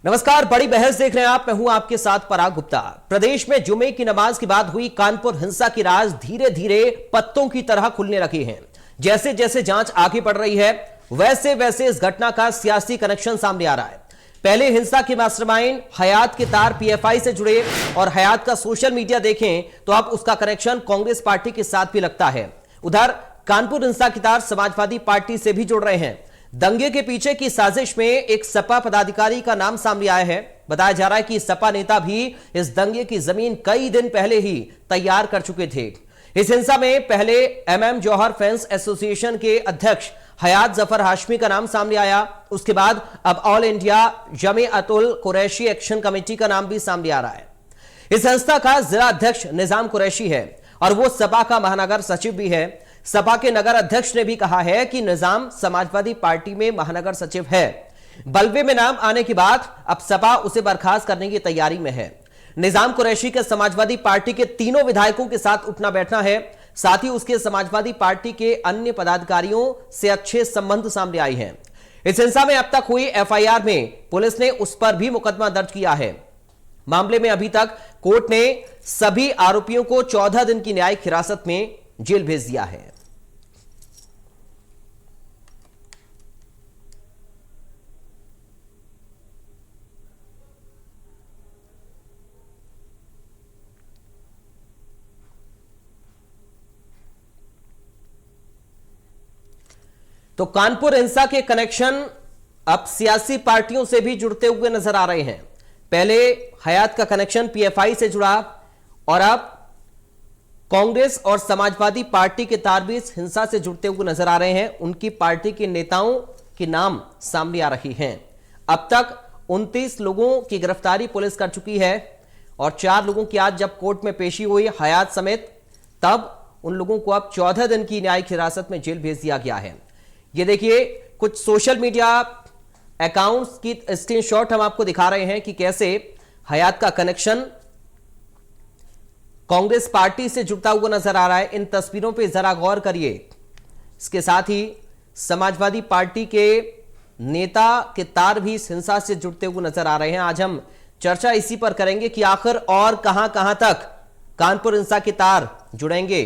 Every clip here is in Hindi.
नमस्कार, बड़ी बहस देख रहे हैं आप। मैं हूं आपके साथ पराग गुप्ता। प्रदेश में जुमे की नमाज के बाद हुई कानपुर हिंसा की राज धीरे धीरे पत्तों की तरह खुलने लगी है। जैसे जैसे जांच आगे बढ़ रही है वैसे वैसे इस घटना का सियासी कनेक्शन सामने आ रहा है। पहले हिंसा के मास्टरमाइंड हयात के तार पीएफआई से जुड़े और हयात का सोशल मीडिया देखें तो अब उसका कनेक्शन कांग्रेस पार्टी के साथ भी लगता है। उधर कानपुर हिंसा के तार समाजवादी पार्टी से भी जुड़ रहे हैं। दंगे के पीछे की साजिश में एक सपा पदाधिकारी का नाम सामने आया है। बताया जा रहा है कि सपा नेता भी इस दंगे की जमीन कई दिन पहले ही तैयार कर चुके थे। इस हिंसा में पहले एमएम जौहर फैंस एसोसिएशन के अध्यक्ष हयात जफर हाशमी का नाम सामने आया। उसके बाद अब all India Jamiatul Qureshi action committee का नाम भी सामने आ रहा है। इस संस्था का जिला अध्यक्ष निजाम कुरैशी है और वो सपा का महानगर सचिव भी है। सपा के नगर अध्यक्ष ने भी कहा है कि निजाम समाजवादी पार्टी में महानगर सचिव है। बलवे में नाम आने के बाद अब सपा उसे बर्खास्त करने की तैयारी में है। निजाम कुरैशी के समाजवादी पार्टी के तीनों विधायकों के साथ उठना बैठना है। साथ ही उसके समाजवादी पार्टी के अन्य पदाधिकारियों से अच्छे संबंध सामने आए हैं। इस हिंसा में अब तक हुई एफआईआर में पुलिस ने उस पर भी मुकदमा दर्ज किया है। मामले में अभी तक कोर्ट ने सभी आरोपियों को 14 दिन की न्यायिक हिरासत में जेल भेज दिया है। तो कानपुर हिंसा के कनेक्शन अब सियासी पार्टियों से भी जुड़ते हुए नजर आ रहे हैं। पहले हयात का कनेक्शन पीएफआई से जुड़ा और अब कांग्रेस और समाजवादी पार्टी के तार भी इस हिंसा से जुड़ते हुए नजर आ रहे हैं। उनकी पार्टी के नेताओं के नाम सामने आ रही हैं। अब तक 29 लोगों की गिरफ्तारी पुलिस कर चुकी है और 4 लोगों की आज जब कोर्ट में पेशी हुई हयात समेत, तब उन लोगों को अब 14 दिन की न्यायिक हिरासत में जेल भेज दिया गया है। ये देखिए, कुछ सोशल मीडिया अकाउंट्स की स्क्रीनशॉट हम आपको दिखा रहे हैं कि कैसे हयात का कनेक्शन कांग्रेस पार्टी से जुड़ता हुआ नजर आ रहा है। इन तस्वीरों पे जरा गौर करिए। इसके साथ ही समाजवादी पार्टी के नेता के तार भी इस हिंसा से जुड़ते हुए नजर आ रहे हैं। आज हम चर्चा इसी पर करेंगे कि आखिर और कहां तक कानपुर हिंसा के तार जुड़ेंगे।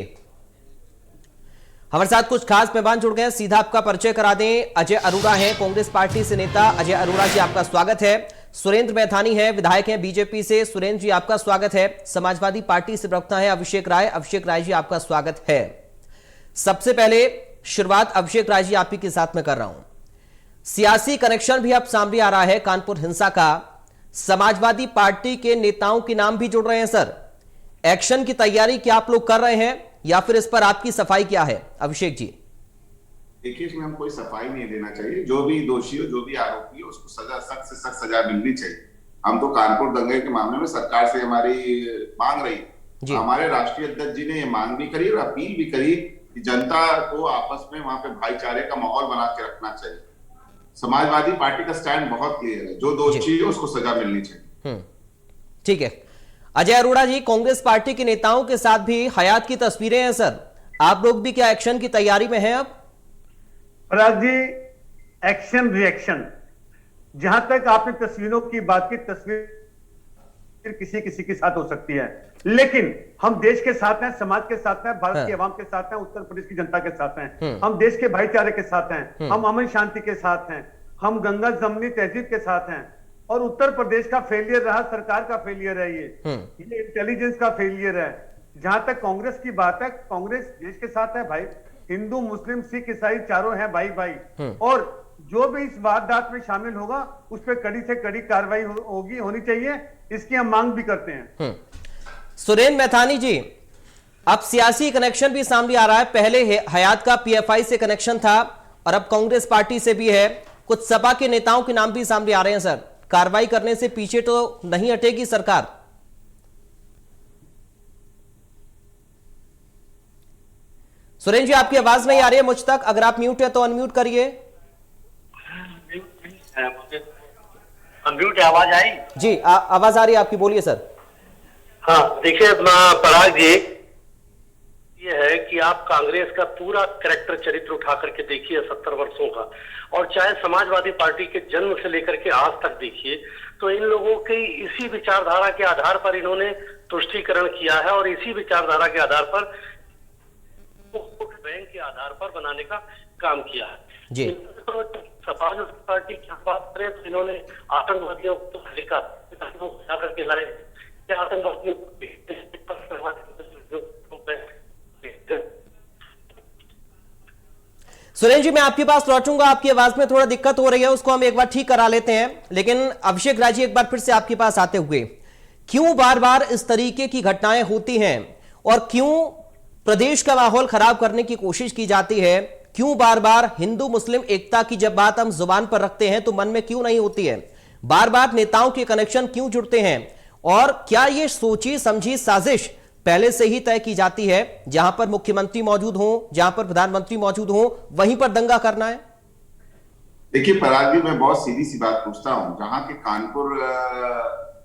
हमारे साथ कुछ खास मेहमान जुड़ गए हैं, सीधा आपका परिचय करा दें। अजय अरोड़ा हैं कांग्रेस पार्टी से नेता। अजय अरोड़ा जी, आपका स्वागत है। सुरेंद्र मैथानी है, विधायक हैं बीजेपी से। सुरेंद्र जी, आपका स्वागत है। समाजवादी पार्टी से प्रवक्ता है अभिषेक राय। अभिषेक राय जी, आपका स्वागत है। सबसे पहले शुरुआत अभिषेक राय जी आप ही के साथ में कर रहा हूं। सियासी कनेक्शन भी अब सामने आ रहा है कानपुर हिंसा का। समाजवादी पार्टी के नेताओं के नाम भी जुड़ रहे हैं। सर, एक्शन की तैयारी क्या आप लोग कर रहे हैं या फिर इस पर आपकी सफाई क्या है? अभिषेक जी। देखिए, इसमें हम कोई सफाई नहीं देना चाहिए। जो भी दोषी हो, जो भी आरोपी हो, उसको सजा, सख्त से सख्त सजा मिलनी चाहिए। हम तो कानपुर दंगे के मामले में सरकार से हमारी मांग रही है। हमारे राष्ट्रीय अध्यक्ष जी ने ये मांग भी करी और अपील भी करी कि जनता को आपस में वहां पे भाईचारे का माहौल बना के रखना चाहिए। समाजवादी पार्टी का स्टैंड बहुत क्लियर है, जो दोषी हो उसको सजा मिलनी चाहिए। ठीक है। अजय अरोड़ा जी, कांग्रेस पार्टी के नेताओं के साथ भी हयात की तस्वीरें हैं। सर, आप लोग भी क्या एक्शन की तैयारी में हैं? अब पराग जी, एक्शन रिएक्शन, जहां तक आपने तस्वीरों की बात की, तस्वीर किसी किसी के साथ हो सकती है, लेकिन हम देश के साथ हैं, समाज के साथ हैं, भारत की आवाम के साथ हैं, उत्तर प्रदेश की जनता के साथ हैं। हम देश के भाईचारे के साथ हैं, हम अमन शांति के साथ हैं, हम गंगा जमनी तहजीब के साथ हैं। और उत्तर प्रदेश का फेलियर रहा, सरकार का फेलियर है, ये इंटेलिजेंस का फेलियर है। जहां तक कांग्रेस की बात है, कांग्रेस देश के साथ है भाई। हिंदू, मुस्लिम, सिख, ईसाई चारों हैं भाई भाई। और जो भी इस वारदात में शामिल होगा उस पर कड़ी से कड़ी कार्रवाई होनी चाहिए। इसकी हम मांग भी करते हैं। सुरेंद्र मैथानी जी, अब सियासी कनेक्शन भी सामने आ रहा है। पहले हयात का पीएफआई से कनेक्शन था और अब कांग्रेस पार्टी से भी है। कुछ सपा के नेताओं के नाम भी सामने आ रहे हैं। सर, कार्रवाई करने से पीछे तो नहीं हटेगी सरकार? सुरेंद्र जी, आपकी आवाज नहीं आ रही है मुझ तक। अगर आप म्यूट है तो अनम्यूट करिए। अनम्यूट है, आवाज आई? जी, आवाज आ रही है आपकी, बोलिए सर। हाँ, देखिए अपना पराग जी, ये है कि आप कांग्रेस का पूरा कैरेक्टर चरित्र उठा करके देखिए 70 वर्षों का, और चाहे समाजवादी पार्टी के जन्म से लेकर के आज तक देखिए, तो इन लोगों की इसी विचारधारा के आधार पर इन्होंने तुष्टीकरण किया है और इसी विचारधारा के आधार पर वोट बैंक के आधार पर बनाने का काम किया है जी। समाजवादी पार्टी की बात करें तो इन्होंने आतंकवादियों को करके लाए, आतंकवादियों सुरेंद्र जी, मैं आपके पास लौटूंगा, आपकी आवाज में थोड़ा दिक्कत हो रही है, उसको हम एक बार ठीक करा लेते हैं। लेकिन अभिषेक राय जी, एक बार फिर से आपके पास आते हुए, क्यों बार बार इस तरीके की घटनाएं होती हैं और क्यों प्रदेश का माहौल खराब करने की कोशिश की जाती है? क्यों बार बार हिंदू मुस्लिम एकता की जब बात हम जुबान पर रखते हैं तो मन में क्यों नहीं होती है? बार बार नेताओं के कनेक्शन क्यों जुड़ते हैं? और क्या ये सोची समझी साजिश पहले से ही तय की जाती है, जहां पर मुख्यमंत्री मौजूद हो, जहां पर प्रधानमंत्री मौजूद हो, वहीं पर दंगा करना है? देखिए पराग जी, मैं बहुत सीधी सी बात पूछता हूँ। जहाँ के कानपुर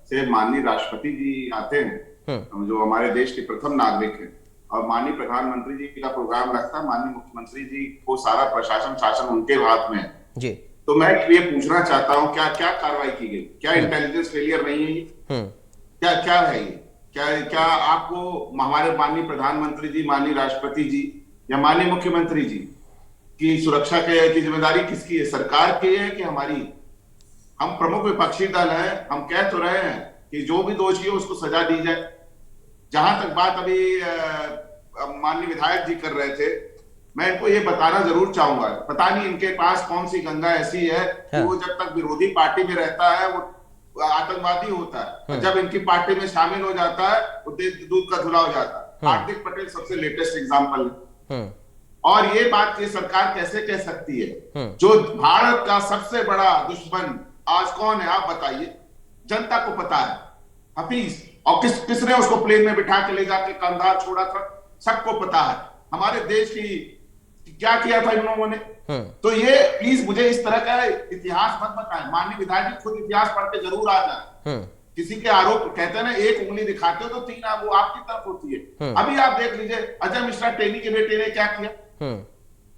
से माननीय राष्ट्रपति जी आते हैं, जो हमारे देश के प्रथम नागरिक हैं, और माननीय प्रधानमंत्री जी का प्रोग्राम रखता है, माननीय मुख्यमंत्री जी को सारा प्रशासन शासन उनके हाथ में है जी। तो मैं ये पूछना चाहता हूँ, क्या क्या कार्रवाई की गई? क्या इंटेलिजेंस फेलियर नहीं है ये? क्या क्या है ये? क्या आपको हमारे माननीय प्रधानमंत्री जी, माननीय राष्ट्रपति जी या माननीय मुख्यमंत्री जी की सुरक्षा की जिम्मेदारी किसकी है? सरकार की है कि हमारी? हम प्रमुख विपक्षी दल हैं, हम कह तो रहे हैं कि जो भी दोषी है उसको सजा दी जाए। जहां तक बात अभी माननीय विधायक जी कर रहे थे, मैं इनको ये बताना जरूर चाहूंगा, पता नहीं इनके पास कौन सी गंगा ऐसी है कि वो जब तक विरोधी पार्टी में रहता है वो आतंकवादी होता है, जब इनकी पार्टी में शामिल हो जाता है वो दूध का धुला हो जाता है। हार्दिक पटेल सबसे लेटेस्ट एग्जांपल है। और ये बात ये सरकार कैसे कह सकती है? जो भारत का सबसे बड़ा दुश्मन आज कौन है आप बताइए? जनता को पता है, हफीज। और किसने उसको प्लेन में बिठा के ले जाके कंधार छोड़ा था? सबको पता है। हमारे देश की क्या किया था इन लोगों ने? तो ये प्लीज मुझे इस तरह का इतिहास मत बताएं। माननीय विधायक जी खुद इतिहास पढ़ के जरूर आ जाए। किसी के आरोप कहते हैं ना, एक उंगली दिखाते हो तो तीन वो आपकी तरफ होती है। अभी आप देख लीजिए अजय मिश्रा टेनी के बेटे ने क्या किया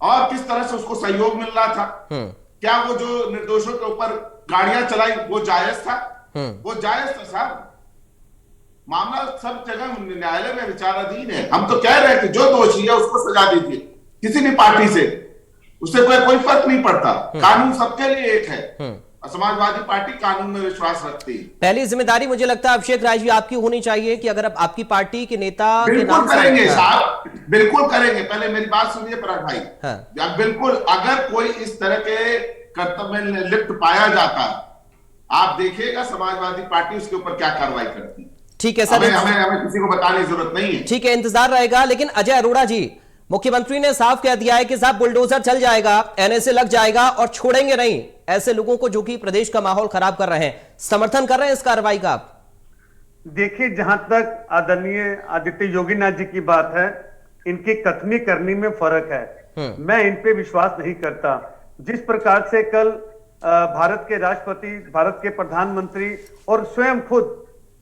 और किस तरह से उसको सहयोग मिल रहा था। क्या वो जो निर्दोषों के ऊपर गाड़ियां चलाई वो जायज था? वो जायज था साहब। मामला सब जगह न्यायालय में विचाराधीन है। हम तो कह रहे हैं कि जो दोषी है उसको सजा दीजिए, किसी भी पार्टी से, उससे कोई फर्क नहीं पड़ता। कानून सबके लिए एक है। समाजवादी पार्टी कानून में विश्वास रखती है। पहली जिम्मेदारी मुझे लगता है अभिषेक राय जी आपकी होनी चाहिए कि अगर आपकी पार्टी के नेता के नाम से करेंगे साहब, बिल्कुल करेंगे। पहले मेरी बात सुनिए पराग भाई। हाँ। बिल्कुल, अगर कोई इस तरह के कर्तव्य में लिप्त पाया जाता, आप देखिएगा समाजवादी पार्टी उसके ऊपर क्या कार्रवाई करती। ठीक है सर, हमें किसी को बताने की जरूरत नहीं है। ठीक है, इंतजार रहेगा। लेकिन अजय अरोड़ा जी, मुख्यमंत्री ने साफ कह दिया है कि साहब बुलडोजर चल जाएगा, एनएसए लग जाएगा और छोड़ेंगे नहीं ऐसे लोगों को जो कि प्रदेश का माहौल खराब कर रहे हैं। समर्थन कर रहे हैं इस कार्रवाई का आप? देखिए, जहां तक आदरणीय आदित्य योगीनाथ जी की बात है, इनकी कथनी करनी में फर्क है। मैं इन पे विश्वास नहीं करता। जिस प्रकार से कल भारत के राष्ट्रपति, भारत के प्रधानमंत्री और स्वयं खुद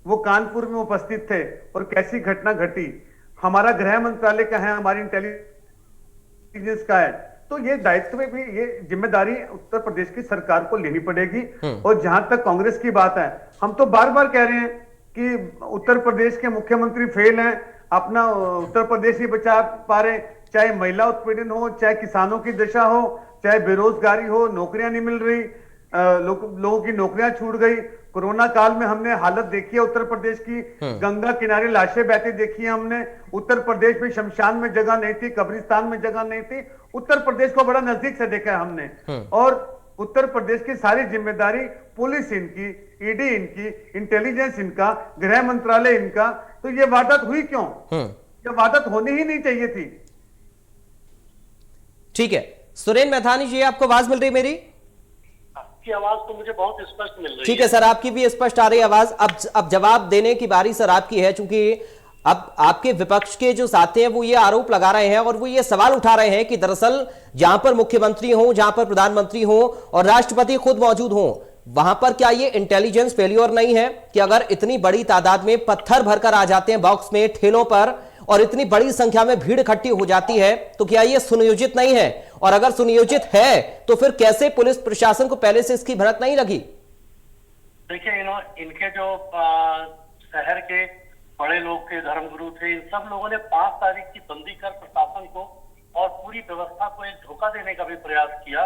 वो कानपुर में उपस्थित थे और कैसी घटना घटी, हमारा गृह मंत्रालय का है, हमारी इंटेलिजेंस का है, तो ये दायित्व में भी ये जिम्मेदारी उत्तर प्रदेश की सरकार को लेनी पड़ेगी। और जहां तक कांग्रेस की बात है, हम तो बार बार कह रहे हैं कि उत्तर प्रदेश के मुख्यमंत्री फेल हैं, अपना उत्तर प्रदेश ही बचा पा रहे, चाहे महिला उत्पीड़न हो, चाहे किसानों की दशा हो, चाहे बेरोजगारी हो, नौकरियां नहीं मिल रही, लोगों की नौकरियां छूट गई। कोरोना काल में हमने हालत देखी है उत्तर प्रदेश की, गंगा किनारे लाशें बहती देखी है हमने। उत्तर प्रदेश में शमशान में जगह नहीं थी, कब्रिस्तान में जगह नहीं थी। उत्तर प्रदेश को बड़ा नजदीक से देखा है हमने। और उत्तर प्रदेश की सारी जिम्मेदारी पुलिस इनकी, ईडी इनकी, इंटेलिजेंस इनका, गृह मंत्रालय इनका। तो ये वारदात हुई क्यों? ये वारदात होनी ही नहीं चाहिए थी। ठीक है, सुरेंद्र मैथानी जी, आपको आवाज मिल रही मेरी? की आवाज तो मुझे बहुत स्पष्ट मिल रही है। ठीक है सर, आपकी भी स्पष्ट आ रही है आवाज। अब जवाब देने की बारी सर आपकी है, क्योंकि अब आपके विपक्ष के जो साथी हैं वो ये आरोप लगा रहे हैं और वो ये सवाल उठा रहे हैं कि दरअसल जहां पर मुख्यमंत्री हो, जहां पर प्रधानमंत्री हो और राष्ट्रपति खुद मौजूद हो, वहां पर क्या ये इंटेलिजेंस फेल्योर नहीं है कि अगर इतनी बड़ी तादाद में पत्थर भरकर आ जाते हैं बॉक्स में, ठेलों पर, और इतनी बड़ी संख्या में भीड़ इकट्ठी हो जाती है, तो क्या ये सुनियोजित नहीं है? और अगर सुनियोजित है तो फिर कैसे पुलिस प्रशासन को पहले से इसकी भनक नहीं लगी? देखिए, इनके जो शहर के बड़े लोग के धर्मगुरु थे, इन सब लोगों ने 5 तारीख की बंदी कर प्रशासन को और पूरी व्यवस्था को एक धोखा देने का भी प्रयास किया।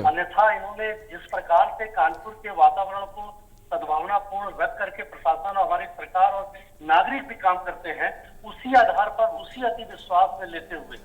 अन्यथा इन्होंने जिस प्रकार से कानपुर के वातावरण को सद्भावनापूर्ण व्यक्त करके प्रशासन और हमारी सरकार और नागरिक भी काम करते हैं, उसी आधार पर, उसी अति विश्वास में लेते हुए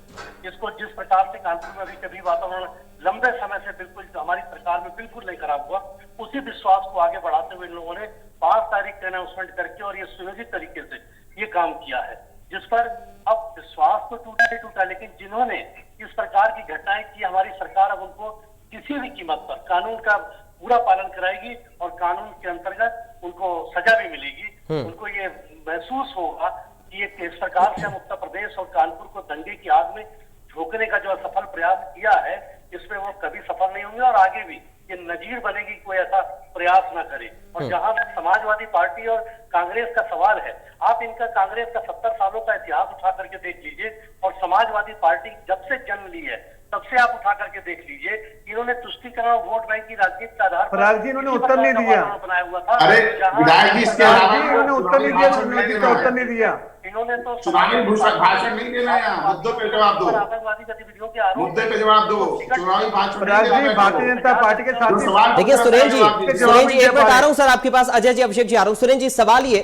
इसको जिस प्रकार से कानपुर में अभी कभी वातावरण लंबे समय से बिल्कुल हमारी सरकार में बिल्कुल नहीं खराब हुआ, उसी विश्वास को आगे बढ़ाते हुए इन लोगों ने 5 तारीख का अनाउंसमेंट करके और ये सुनियोजित तरीके से ये काम किया है, जिस पर अब विश्वास तो टूटा ही टूटा, लेकिन जिन्होंने इस प्रकार की घटनाएं की, हमारी सरकार अब उनको किसी भी कीमत पर कानून का पूरा पालन कराएगी और कानून के अंतर्गत उनको सजा भी मिलेगी। उनको ये महसूस होगा कि ये इस प्रकार से हम उत्तर प्रदेश और कानपुर को दंगे की आग में झोंकने का जो असफल प्रयास किया है, इसमें वो कभी सफल नहीं होंगे और आगे भी ये नजीर बनेगी, कोई ऐसा प्रयास ना करे। और जहां तक समाजवादी पार्टी और कांग्रेस का सवाल है, आप इनका कांग्रेस का 70 सालों का इतिहास उठा करके देख लीजिए और समाजवादी पार्टी जब से जन्म ली है तब से आप उठा करके देख लीजिए, इन्होंने तुष्टीकरण और वोट बैंक की राजनीति के आधार पर पराग जी इन्होंने उत्तर नहीं दिया। बनाया हुआ था। अरे विधायक जी, इसके अलावा इन्होंने उत्तर नहीं दिया, उत्तर नहीं दिया। इन्होंने तो चुनावी भाषण नहीं देना है, मुद्दों पे जवाब दो, आतंकवादी गतिविधियों के आरोप, मुद्दे पे जवाब दो, चुनावी भाषण पराग जी भारतीय जनता पार्टी के साथ देखिए सुरेंद्र जी एक मिनट आ रहा हूं सर आपके पास। अजय जी, अभिषेक जी आ रहा हूं। सुरेंद्र जी,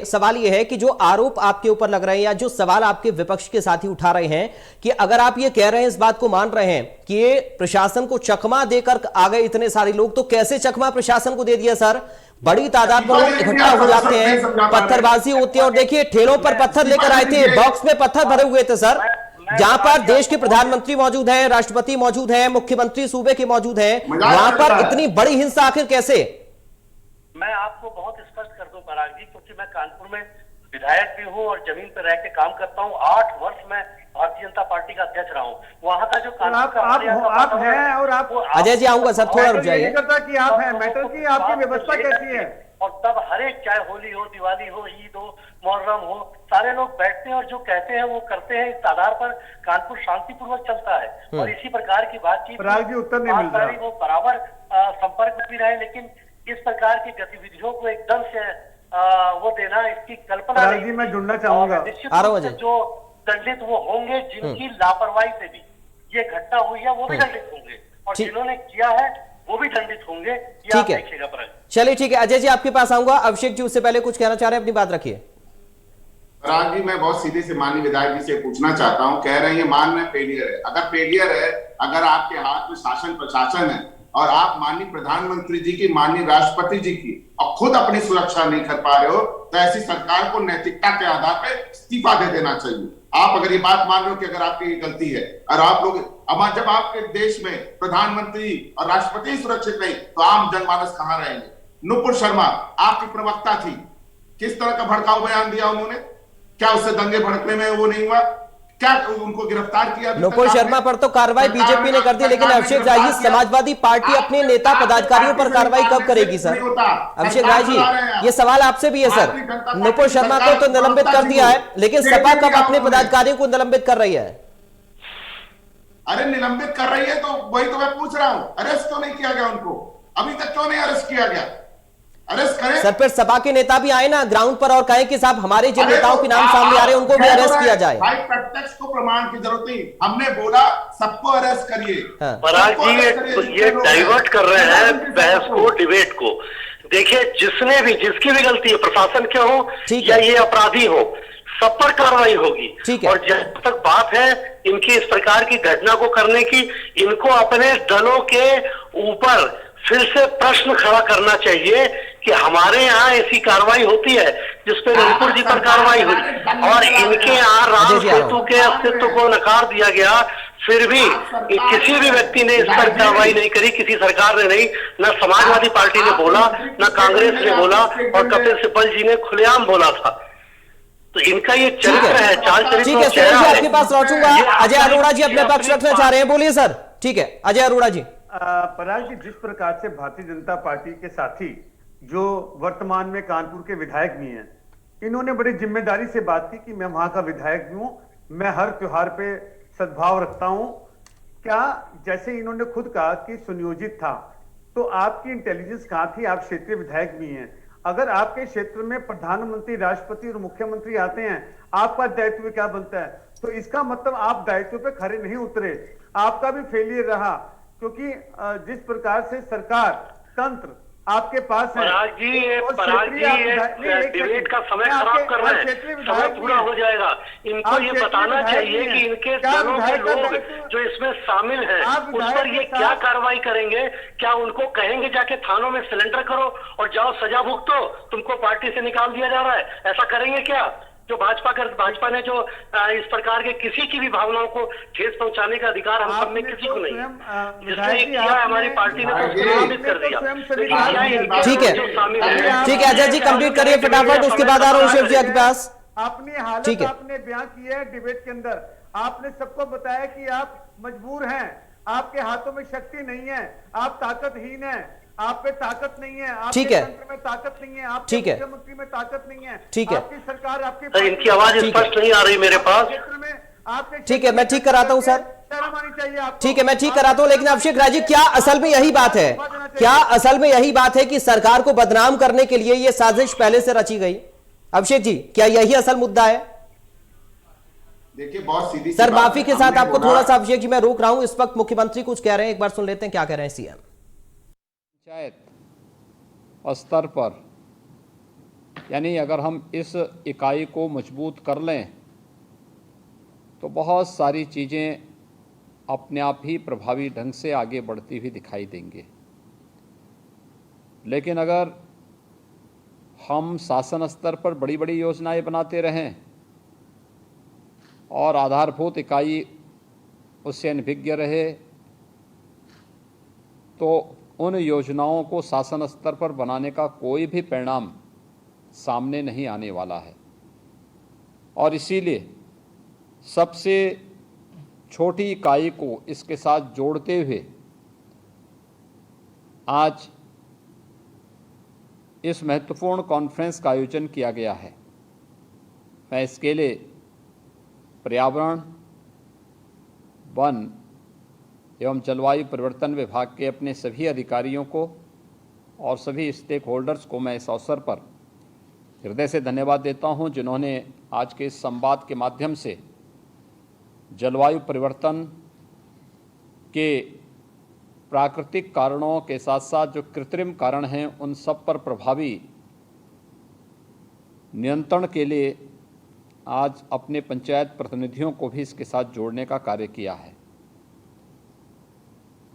सवाल ये है कि जो आरोप आपके ऊपर लग रहे हैं या जो सवाल आपके विपक्ष के साथी उठा रहे हैं कि अगर आप ये कह रहे हैं, इस बात को मान रहे हैं कि ये प्रशासन को चकमा देकर आ गए इतने सारे लोग, तो कैसे चकमा प्रशासन को दे दिया सर? बड़ी तादाद में लोग इकट्ठा हो जाते हैं, पत्थरबाजी होती है और देखिए ठेलों पर पत्थर लेकर आए थे, बॉक्स में पत्थर भरे हुए थे सर, जहां पर देश के प्रधानमंत्री मौजूद हैं, राष्ट्रपति मौजूद हैं, मुख्यमंत्री सूबे के मौजूद हैं, वहां पर इतनी बड़ी हिंसा आखिर कैसे? मैं आपको बहुत स्पष्ट कर दूं पराग जी, क्योंकि मैं कानपुर में विधायक भी हूं और जमीन पर रह के काम करता हूं। 8 वर्ष मैं भारतीय जनता पार्टी का अध्यक्ष रहा हूं। वहां का जो कानपुर आप हैं और आप अजय जी आऊंगा सर, थोड़ा रुक जाइए। करता कि आप हैं, मैटर की आपकी व्यवस्था कैसी है? और तब हर एक, चाहे होली हो, दिवाली हो, ईद हो, मुहर्रम हो, सारे लोग बैठते हैं और जो कहते हैं वो करते हैं। इस आधार पर कानपुर शांतिपूर्वक चलता है और इसी प्रकार की बातचीत उत्तर नहीं मिल रहा, वो बराबर संपर्क में भी रहे, लेकिन इस प्रकार की गतिविधियों को एकदम से वो देना, इसकी कल्पना नहीं। मैं जुड़ना चाहूंगा, जो दंडित वो होंगे जिनकी लापरवाही से भी ये घटना हुई है, वो भी दंडित होंगे और जिन्होंने किया है वो भी दंडित होंगे। ठीक है, चलिए ठीक है। अजय जी आपके पास आऊंगा। अभिषेक जी उससे पहले कुछ कहना चाह रहे हैं, अपनी बात रखिए। पराग जी, मैं बहुत सीधे से माननीय विधायक जी से पूछना चाहता हूं, कह रहे हैं मान में फेलियर है। अगर फेलियर है, अगर आपके हाथ में शासन प्रशासन है और आप माननीय प्रधानमंत्री जी की, माननीय राष्ट्रपति जी की और खुद अपनी सुरक्षा नहीं कर पा रहे हो, तो ऐसी सरकार को नैतिकता के आधार पर इस्तीफा दे देना चाहिए। आप अगर ये बात मान रहे हो कि अगर आपकी गलती है और आप लोग, अब जब आपके देश में प्रधानमंत्री और राष्ट्रपति सुरक्षित नहीं, तो आम जनमानस कहां रहेंगे? नुपुर शर्मा आपकी प्रवक्ता थी, किस तरह का भड़काऊ बयान दिया उन्होंने? क्या उससे दंगे भड़कने में वो नहीं हुआ? क्या उनको गिरफ्तार किया? नुपुर शर्मा पर तो कार्रवाई बीजेपी ने कर दी, लेकिन अभिषेक राय जी, समाजवादी पार्टी अपने नेता पदाधिकारियों पर कार्रवाई कब करेगी सर? अभिषेक राय जी, ये सवाल आपसे भी है सर। नुपुर शर्मा को तो निलंबित कर दिया है, लेकिन सपा कब अपने पदाधिकारियों को निलंबित कर रही है? अरे निलंबित कर रही है, तो वही तो मैं पूछ रहा हूं, अरेस्ट क्यों नहीं किया गया उनको? अभी तक क्यों नहीं अरेस्ट किया गया? अरेस्ट करें सर। फिर सपा के नेता भी आए ना ग्राउंड पर और कहें कि साहब हमारे जिन नेताओं के नाम सामने आ रहे हैं उनको भी अरेस्ट किया जाए। भाई प्रत्यक्ष को प्रमाण की जरूरत नहीं, हमने बोला सबको अरेस्ट करिए। पराग जी ये डाइवर्ट कर रहे हैं बहस को, डिबेट को। देखिए, जिसने भी, जिसकी भी गलती है, प्रशासन के हो या ये अपराधी हो, सब पर कार्रवाई होगी। और जब तक बात है इनकी इस प्रकार की घटना को करने की, इनको अपने दलों के ऊपर फिर से प्रश्न खड़ा करना चाहिए कि हमारे यहाँ ऐसी कार्रवाई होती है जिसपे नुपुर जी पर कार्रवाई हुई और इनके यहाँ राम सेतु के अस्तित्व को नकार दिया गया, फिर भी किसी भी व्यक्ति ने इस पर कार्रवाई नहीं करी, किसी सरकार ने नहीं, न समाजवादी पार्टी ने बोला, न कांग्रेस ने बोला और कपिल सिब्बल जी ने खुलेआम बोला था। तो इनका ये चरित्र है, चाल चरित्र। ठीक है, सुरेश जी आपके पास लौटूंगा। अजय अरोड़ा जी अपने पक्ष रखना चाह रहे हैं, बोलिए सर। ठीक है, अजय अरोड़ा जी। पराग जी, जिस प्रकार से भारतीय जनता पार्टी के साथी जो वर्तमान में कानपुर के विधायक भी हैं, इन्होंने बड़ी जिम्मेदारी से बात की कि मैं वहां का विधायक भी हूं, मैं हर त्योहार पे सद्भाव रखता हूं। क्या जैसे इन्होंने खुद कहा कि सुनियोजित था, तो आपकी इंटेलिजेंस कहां थी? आप क्षेत्रीय विधायक भी हैं। अगर आपके क्षेत्र में प्रधानमंत्री, राष्ट्रपति और मुख्यमंत्री आते हैं, आपका दायित्व क्या बनता है? तो इसका मतलब आप दायित्व पे खरे नहीं उतरे, आपका भी फेलियर रहा। क्योंकि जिस प्रकार से सरकार तंत्र आपके पास है, पराग जी, डिबेट का समय खराब कर रहे हैं, समय पूरा हो जाएगा। इनको ये बताना चाहिए कि इनके दलों के लोग जो इसमें शामिल हैं उस पर ये क्या कार्रवाई करेंगे। क्या उनको कहेंगे जाके थानों में सिलेंडर करो और जाओ सजा भुगतो, तुमको पार्टी से निकाल दिया जा रहा है, ऐसा करेंगे क्या? जो भाजपा ने जो इस प्रकार के किसी की भी भावनाओं को ठेस पहुंचाने का अधिकार हम सब में किसी को नहीं है। जिसने किया हमारी पार्टी ने तो प्रभावित कर दिया। ठीक है, ठीक है अजय जी, कंप्लीट करिए फटाफट, उसके बाद आ रहा हूं शिव जी आपके पास। अपनी हालत आपने बयां की है डिबेट के अंदर। आपने सबको बताया कि आप मजबूर हैं, आपके हाथों में शक्ति नहीं है, आप ताकतहीन हैं, आप पे ताकत नहीं है, आपके तंत्र में ताकत नहीं है, आपके मुख्यमंत्री में ताकत नहीं है, आपकी सरकार, आपकी इनकी आवाज स्पष्ट नहीं आ रही मेरे पास। ठीक है, मैं ठीक कराता हूं सर, ठीक है मैं ठीक कराता हूं। लेकिन अभिषेक राय जी, क्या असल में यही बात है? क्या असल में यही बात है कि सरकार को बदनाम करने के लिए ये साजिश पहले से रची गई? अभिषेक जी, क्या यही असल मुद्दा है? देखिए बहुत सीधी सर, माफी के साथ आपको थोड़ा सा अभिषेक जी मैं रोक रहा हूं, इस वक्त मुख्यमंत्री कुछ कह रहे हैं, एक बार सुन लेते हैं क्या कह रहे हैं सीएम। पंचायत स्तर पर, यानी अगर हम इस इकाई को मजबूत कर लें तो बहुत सारी चीज़ें अपने आप ही प्रभावी ढंग से आगे बढ़ती हुई दिखाई देंगे। लेकिन अगर हम शासन स्तर पर बड़ी बड़ी योजनाएं बनाते रहें और आधारभूत इकाई उससे अनभिज्ञ रहे तो उन योजनाओं को शासन स्तर पर बनाने का कोई भी परिणाम सामने नहीं आने वाला है। और इसीलिए सबसे छोटी इकाई को इसके साथ जोड़ते हुए आज इस महत्वपूर्ण कॉन्फ्रेंस का आयोजन किया गया है। मैं इसके लिए पर्यावरण, वन एवं जलवायु परिवर्तन विभाग के अपने सभी अधिकारियों को और सभी स्टेक होल्डर्स को मैं इस अवसर पर हृदय से धन्यवाद देता हूं, जिन्होंने आज के इस संवाद के माध्यम से जलवायु परिवर्तन के प्राकृतिक कारणों के साथ साथ जो कृत्रिम कारण हैं उन सब पर प्रभावी नियंत्रण के लिए आज अपने पंचायत प्रतिनिधियों को भी इसके साथ जोड़ने का कार्य किया है।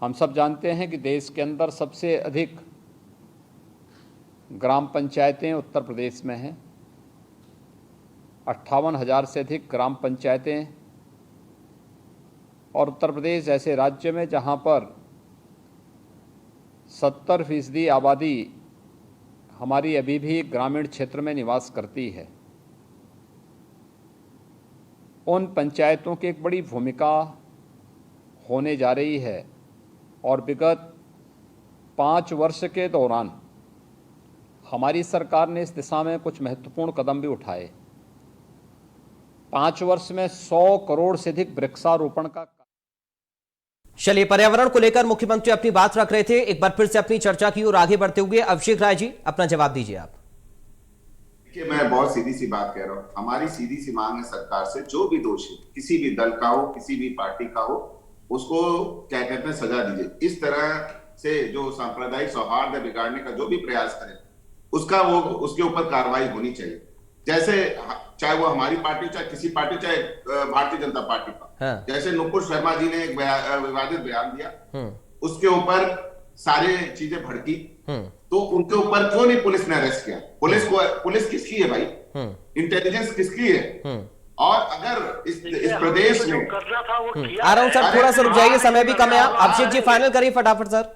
हम सब जानते हैं कि देश के अंदर सबसे अधिक ग्राम पंचायतें उत्तर प्रदेश में हैं। 58,000 से अधिक ग्राम पंचायतें, और उत्तर प्रदेश ऐसे राज्य में जहां पर 70% आबादी हमारी अभी भी ग्रामीण क्षेत्र में निवास करती है। उन पंचायतों की एक बड़ी भूमिका होने जा रही है और विगत 5 वर्ष के दौरान हमारी सरकार ने इस दिशा में कुछ महत्वपूर्ण कदम भी उठाए। 5 वर्ष में 100 करोड़ से अधिक वृक्षारोपण का। चलिए, पर्यावरण को लेकर मुख्यमंत्री अपनी बात रख रहे थे। एक बार फिर से अपनी चर्चा की ओर आगे बढ़ते हुए अभिषेक राय जी अपना जवाब दीजिए आप। देखिए, मैं बहुत सीधी सी बात कह रहा हूं। हमारी सीधी सी मांग है सरकार से, जो भी दोषी किसी भी दल का हो, किसी भी पार्टी का हो, उसको क्या कहते हैं सजा दीजिए। इस तरह से जो सांप्रदायिक सौहार्द बिगाड़ने का जो भी प्रयास करे उसका उसके ऊपर कार्रवाई होनी चाहिए। जैसे चाहे वो हमारी पार्टी, चाहे किसी पार्टी, चाहे भारतीय जनता पार्टी का। हाँ। जैसे नुपुर शर्मा जी ने एक विवादित बयान दिया, उसके ऊपर सारे चीजें भड़की, तो उनके ऊपर क्यों नहीं पुलिस ने अरेस्ट किया? पुलिस किसकी है भाई? इंटेलिजेंस किसकी है? और अगर इस प्रदेश में आ रहा हूं सर, थोड़ा सा रुक जाइए, समय भी कम है। अभिषेक जी फाइनल करिए फटाफट सर।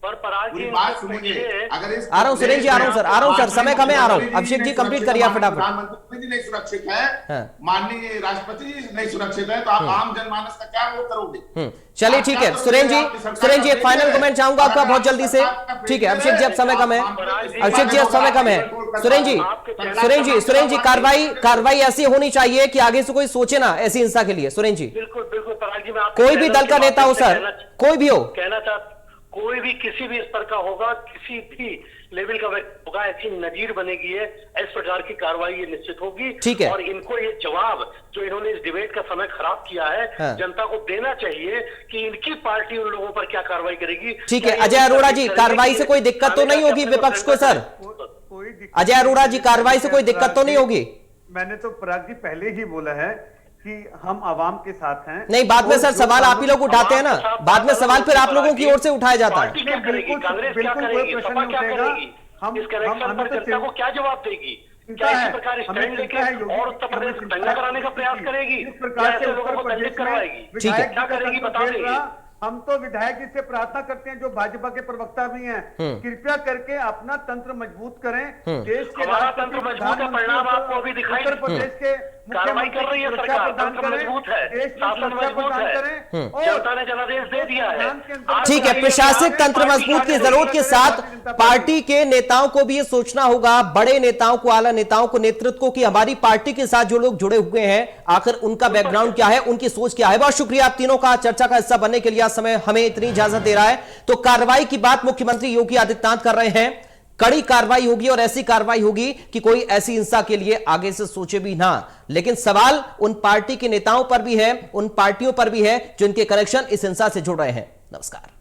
पर पराग पूरी जी बात इनको सुनेंगे। पूछिए। अगर इस आ रहा हूं सुरेश जी, आ रहा हूं सर, आ रहा हूं सर, समय कम है, आ रहा हूं। अभिषेक जी कंप्लीट करिए फटाफट। प्रधानमंत्री जी नहीं सुरक्षित है, हाँ। माननीय राष्ट्रपति जी नहीं सुरक्षित है, तो आप आम जनमानस का क्या वो करोगे? चलिए ठीक है सुरेश जी एक फाइनल कमेंट चाहूंगा आपका बहुत जल्दी से। ठीक है अभिषेक जी अब समय कम है, अभिषेक जी अब समय कम है। सुरेश जी कार्रवाई ऐसी होनी चाहिए कि आगे से कोई सोचे ना ऐसी हिंसा के लिए। सुरेश जी बिल्कुल बिल्कुल पराग जी, मैं आपके कोई भी दल का नेता हो सर, कोई भी हो, कहना चाहता, कोई भी किसी भी स्तर का होगा, किसी भी लेवल का व्यक्ति होगा, ऐसी नजीर बनेगी है, इस प्रकार की कार्रवाई ये निश्चित होगी। ठीक है। और इनको ये जवाब जो इन्होंने इस डिबेट का समय खराब किया है, हाँ। जनता को देना चाहिए कि इनकी पार्टी उन लोगों पर क्या कार्रवाई करेगी। ठीक है। अजय अरोड़ा जी कार्रवाई से कोई दिक्कत तो नहीं होगी विपक्ष को सर? अजय अरोड़ा जी कार्रवाई से कोई दिक्कत तो नहीं होगी? मैंने तो पराग जी पहले ही बोला है कि हम आवाम के साथ हैं। नहीं बाद में सर सवाल आप ही लोग उठाते हैं ना, बाद में सवाल फिर आप लोगों की ओर से उठाया जाता है। पार्टी क्या करेगी, कांग्रेस क्या करेगी, सपा क्या करेगी, इस कनेक्शन पर जनता को क्या जवाब देगी? क्या इसी प्रकार स्टैंड लेके और उत्तर प्रदेश को दंगा कराने का प्रयास करेगी, या ऐसे लोगों को दंडित करवाएगी? ठीक है। क्या करेगी बता देगी। हम तो विधायक जी से प्रार्थना करते हैं जो भाजपा के प्रवक्ता भी हैं, कृपया करके अपना तंत्र मजबूत करें। देश के हमारा तंत्र मजबूत है, परिणाम आपको अभी दिखाई। उत्तर प्रदेश के कार्रवाई कर रही है सरकार, तंत्र मजबूत है, शासन मजबूत है, जनता ने जनादेश दे दिया है। ठीक है, प्रशासनिक तंत्र मजबूत की जरूरत के साथ पार्टी के नेताओं को भी ये सोचना होगा, बड़े नेताओं को, आला नेताओं को, नेतृत्व को, कि हमारी पार्टी के साथ जो लोग जुड़े हुए हैं आखिर उनका बैकग्राउंड क्या है, उनकी सोच क्या है। बहुत शुक्रिया आप तीनों का चर्चा का हिस्सा बनने के लिए। समय हमें इतनी इजाजत दे रहा है। तो कार्रवाई की बात मुख्यमंत्री योगी आदित्यनाथ कर रहे हैं, कड़ी कार्रवाई होगी और ऐसी कार्रवाई होगी कि कोई ऐसी हिंसा के लिए आगे से सोचे भी ना। लेकिन सवाल उन पार्टी के नेताओं पर भी है, उन पार्टियों पर भी है जो इनके कनेक्शन इस हिंसा से जुड़ रहे हैं। नमस्कार।